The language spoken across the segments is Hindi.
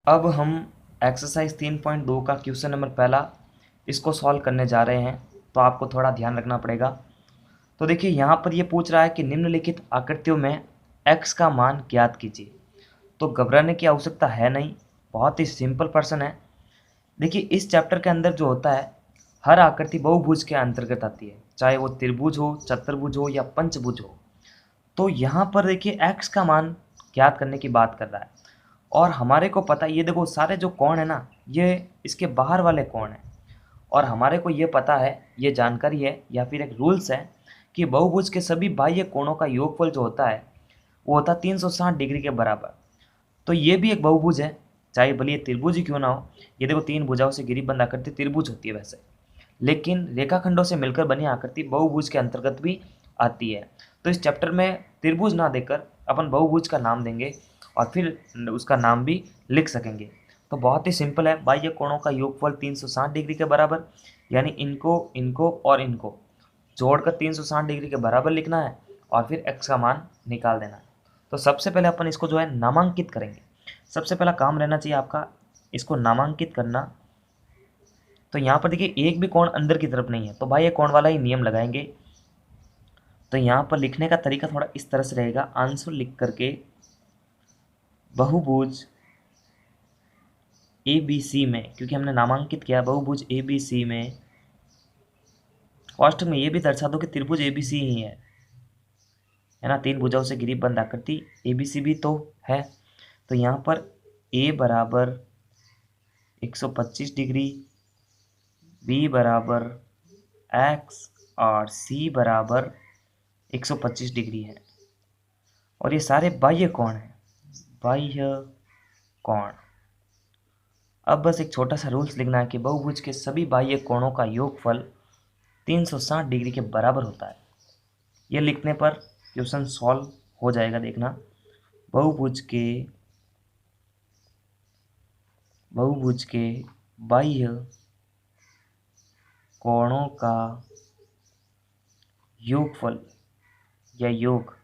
अब हम एक्सरसाइज 3.2 का क्वेश्चन नंबर पहला इसको सॉल्व करने जा रहे हैं, तो आपको थोड़ा ध्यान रखना पड़ेगा। तो देखिए यहाँ पर ये पूछ रहा है कि निम्नलिखित आकृतियों में x का मान ज्ञात कीजिए। तो घबराने की आवश्यकता है नहीं, बहुत ही सिंपल प्रश्न है। देखिए इस चैप्टर के अंदर जो होता है, हर आकृति बहुभुज के अंतर्गत आती है, चाहे वो त्रिभुज हो, चतुर्भुज हो या पंचभुज हो। तो यहाँ पर देखिए x का मान ज्ञात करने की बात कर रहा है, और हमारे को पता है, ये देखो सारे जो कोण है ना, ये इसके बाहर वाले कोण हैं, और हमारे को ये पता है, ये जानकारी है या फिर एक रूल्स है कि बहुभुज के सभी बाह्य कोणों का योगफल जो होता है वो होता है 360 डिग्री के बराबर। तो ये भी एक बहुभुज है, चाहे भले ये त्रिभुज ही क्यों ना हो। ये देखो तीन भुजाओं से घिरी बंद आकृति त्रिभुज होती है वैसे, लेकिन रेखाखंडों से मिलकर बनी आकृति बहुभुज के अंतर्गत भी आती है। तो इस चैप्टर में त्रिभुज ना देकर अपन बहुभुज का नाम देंगे और फिर उसका नाम भी लिख सकेंगे। तो बहुत ही सिंपल है, बाह्य कोणों का योगफल 360 डिग्री के बराबर, यानी इनको इनको और इनको जोड़कर 360 डिग्री के बराबर लिखना है और फिर x का मान निकाल देना है। तो सबसे पहले अपन इसको जो है नामांकित करेंगे। सबसे पहला काम रहना चाहिए आपका इसको नामांकित करना। तो यहाँ पर देखिए एक भी कोण अंदर की तरफ नहीं है, तो बाह्य कोण वाला ही नियम लगाएंगे। तो यहाँ पर लिखने का तरीका थोड़ा इस तरह से रहेगा, आंसर लिख करके बहुभुज ABC में, क्योंकि हमने नामांकित किया बहुभुज ABC में, फर्स्ट में ये भी दर्शा दो कि त्रिभुज ABC ही है ना, तीन भुजाओं से घिरी बंद आकृति ABC भी तो है। तो यहाँ पर A बराबर 125 डिग्री, B बराबर x और C बराबर 125 डिग्री है, और ये सारे बाह्य कोण हैं, बाह्य कोण। अब बस एक छोटा सा रूल्स लिखना है कि बहुभुज के सभी बाह्य कोणों का योगफल 360 डिग्री के बराबर होता है। यह लिखने पर क्वेश्चन सॉल्व हो जाएगा। देखना, बहुभुज के बाह्य कोणों का योगफल या योग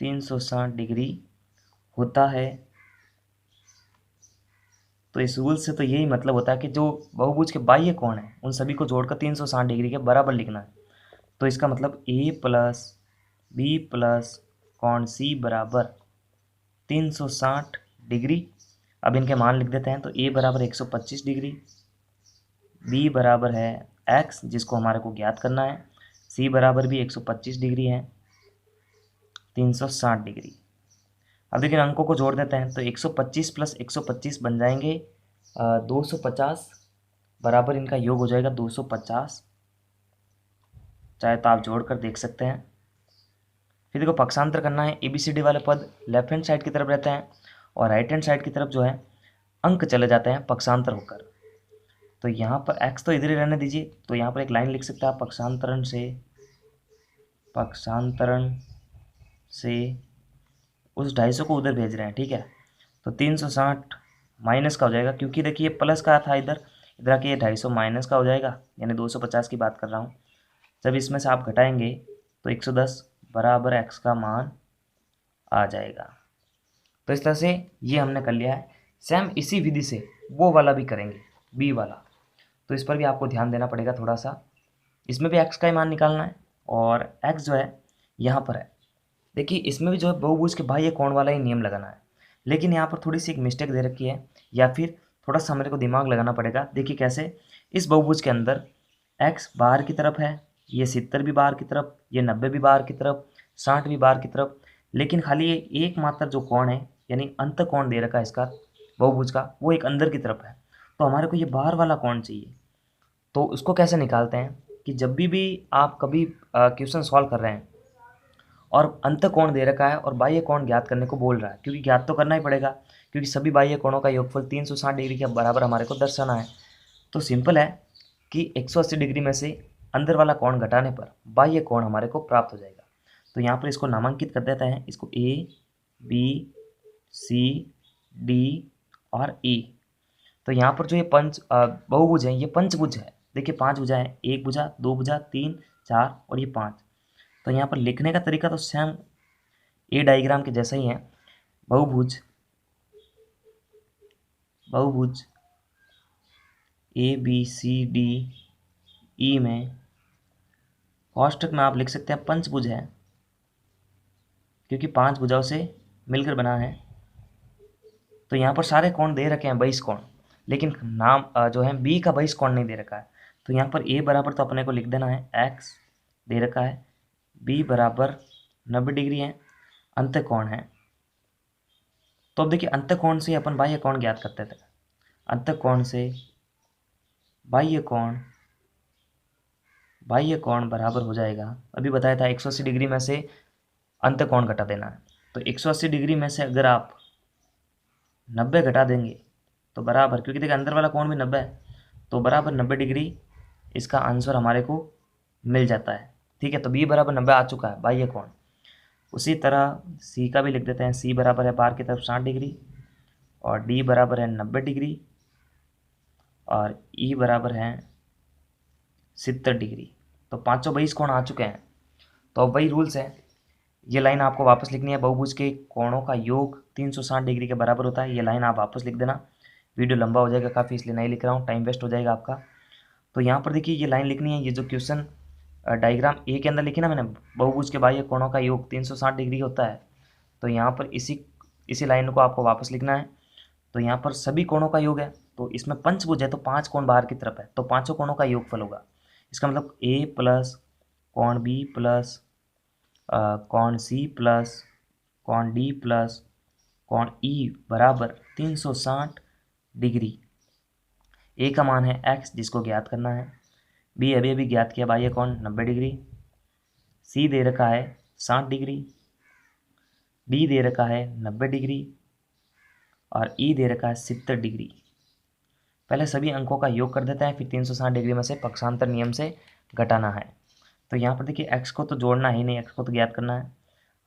360 डिग्री होता है। तो इस रूल से तो यही मतलब होता है कि जो बहुभुज के बाह्य कोण हैं उन सभी को जोड़कर 360 डिग्री के बराबर लिखना है। तो इसका मतलब A प्लस B प्लस कोण C बराबर 360 डिग्री। अब इनके मान लिख देते हैं। तो A बराबर 125 डिग्री, B बराबर है x जिसको हमारे को ज्ञात करना है, C बराबर भी 125 डिग्री है, 360 डिग्री। अब देखिए अंकों को जोड़ देते हैं। तो 125 प्लस 125 बन जाएंगे 250, बराबर इनका योग हो जाएगा 250। चाहे तो आप जोड़ कर देख सकते हैं। फिर देखो पक्षांतर करना है। ABCD वाले पद लेफ्ट हैंड साइड की तरफ रहते हैं और राइट हैंड साइड की तरफ जो है अंक चले जाते हैं पक्षांतर होकर। तो यहाँ पर x तो इधर ही रहने दीजिए। तो यहाँ पर एक लाइन लिख सकते हैं आप, पक्षांतरण से उस 250 को उधर भेज रहे हैं, ठीक है। तो 360 माइनस का हो जाएगा, क्योंकि देखिए प्लस का था इधर, इधर आके ये 250 माइनस का हो जाएगा, यानी 250 की बात कर रहा हूँ। जब इसमें से आप घटाएंगे तो 110 बराबर x का मान आ जाएगा। तो इस तरह से ये हमने कर लिया है। सेम इसी विधि से वो वाला भी करेंगे, B वाला। तो इस पर भी आपको ध्यान देना पड़ेगा थोड़ा सा। इसमें भी x का ही मान निकालना है, और x जो है यहाँ पर है। देखिए इसमें भी जो है बहुभुज के बाह्य कोण वाला ही नियम लगाना है, लेकिन यहाँ पर थोड़ी सी एक मिस्टेक दे रखी है, या फिर थोड़ा सा मेरे को दिमाग लगाना पड़ेगा। देखिए कैसे, इस बहुभुज के अंदर x बाहर की तरफ है, ये 70 भी बाहर की तरफ, ये 90 भी बाहर की तरफ, 60 भी बाहर की तरफ, लेकिन खाली ये एकमात्र जो कोण है, यानी अंत कोण दे रखा है इसका बहुभुज का, वो एक अंदर की तरफ है। तो हमारे को ये बाहर वाला कोण चाहिए। तो उसको कैसे निकालते हैं कि जब भी आप कभी क्वेश्चन सॉल्व कर रहे हैं और अंत कोण दे रखा है और बाह्य कोण ज्ञात करने को बोल रहा है, क्योंकि ज्ञात तो करना ही पड़ेगा, क्योंकि सभी बाह्य कोणों का योगफल 360 डिग्री के बराबर हमारे को दर्शाना है। तो सिंपल है कि 180 डिग्री में से अंदर वाला कोण घटाने पर बाह्य कोण हमारे को प्राप्त हो जाएगा। तो यहाँ पर इसको नामांकित कर देते हैं, इसको A B C D और E। तो यहाँ पर जो ये बहुभुज है, ये पंचभुज है। देखिए 5 भुजा है, 1 भुजा, 2 भुजा, 3 4 और ये 5। तो यहाँ पर लिखने का तरीका तो सेम ए डायग्राम के जैसा ही है। बहुभुज बहुभुज A B C D E में कोष्ठक में आप लिख सकते हैं पंचभुज है, क्योंकि 5 भुजाओं से मिलकर बना है। तो यहाँ पर सारे कोण दे रखे हैं 22 कोण, लेकिन नाम जो है बी का 22 कोण नहीं दे रखा है। तो यहाँ पर ए बराबर तो अपने को लिख देना है एक्स दे रखा है, बी बराबर 90 डिग्री है, अंत कोण है। तो अब देखिए अंत कोण से अपन बाह्य कोण ज्ञात करते थे। अंत कोण से बाह्य कोण बराबर हो जाएगा, अभी बताया था 180 डिग्री में से अंत कोण घटा देना है। तो 180 डिग्री में से अगर आप 90 घटा देंगे तो बराबर, क्योंकि देखिए अंदर वाला कोण भी 90 है, तो बराबर 90 डिग्री इसका आंसर हमारे को मिल जाता है। ठीक है, तो बी बराबर 90 आ चुका है बाह्य कोण। उसी तरह सी का भी लिख देते हैं। सी बराबर है बाहर की तरफ 60 डिग्री, और डी बराबर है 90 डिग्री, और ई बराबर है 70 डिग्री। तो 522 कोण आ चुके हैं। तो अब वही रूल्स है, ये लाइन आपको वापस लिखनी है। बहुभुज के कोणों का योग 360 डिग्री के बराबर होता है। ये लाइन आप वापस लिख देना। वीडियो लंबा हो जाएगा काफ़ी, इसलिए नहीं लिख रहा हूँ, टाइम वेस्ट हो जाएगा आपका। तो यहाँ पर देखिए ये लाइन लिखनी है। ये जो क्वेश्चन डायग्राम ए के अंदर लिखी ना मैंने, बहुभुज के बाह्य कोणों का योग 360 डिग्री होता है। तो यहाँ पर इसी लाइन को आपको वापस लिखना है। तो यहाँ पर सभी कोणों का योग है, तो इसमें पंचभुज है तो 5 कोण बाहर की तरफ है, तो 5 कोणों का योगफल होगा। इसका मतलब ए प्लस कोण बी प्लस कोण सी प्लस कोण डी प्लस कोण ई बराबर 360 डिग्री। ए का मान है एक्स जिसको ज्ञात करना है, बी अभी अभी ज्ञात किया बाह्य कोण 90 डिग्री, सी दे रखा है 60 डिग्री, डी दे रखा है 90 डिग्री, और ई दे रखा है 70 डिग्री। पहले सभी अंकों का योग कर देते हैं, फिर 360 डिग्री में से पक्षांतर नियम से घटाना है। तो यहाँ पर देखिए एक्स को तो जोड़ना ही नहीं, एक्स को तो ज्ञात करना है।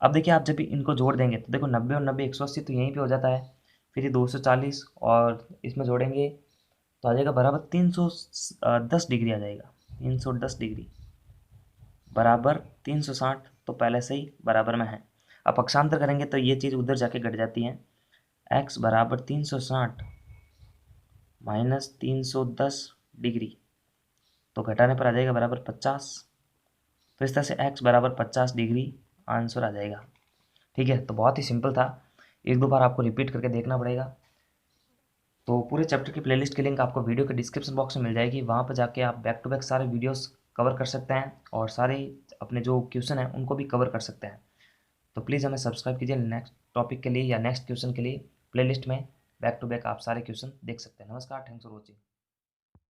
अब देखिए आप जब भी इनको जोड़ देंगे तो देखो 90 और 90 180 तो यहीं पे हो जाता है, फिर ये 240 और इसमें जोड़ेंगे तो आ जाएगा बराबर 310 डिग्री आ जाएगा। 310 डिग्री बराबर 360 तो पहले से ही बराबर में है। अब पक्षांतर करेंगे तो ये चीज़ उधर जाके घट जाती है। एक्स बराबर 360 माइनस 310 डिग्री, तो घटाने पर आ जाएगा बराबर 50। तो इस तरह से x बराबर 50 डिग्री आंसर आ जाएगा। ठीक है, तो बहुत ही सिंपल था, एक दो बार आपको रिपीट करके देखना पड़ेगा। तो पूरे चैप्टर की प्लेलिस्ट की लिंक आपको वीडियो के डिस्क्रिप्शन बॉक्स में मिल जाएगी, वहाँ पर जाके आप बैक टू बैक सारे वीडियोस कवर कर सकते हैं और सारे अपने जो क्वेश्चन हैं उनको भी कवर कर सकते हैं। तो प्लीज़ हमें सब्सक्राइब कीजिए नेक्स्ट टॉपिक के लिए या नेक्स्ट क्वेश्चन के लिए। प्लेलिस्ट में बैक टू बैक आप सारे क्वेश्चन देख सकते हैं। नमस्कार, थैंक्स फॉर वॉचिंग।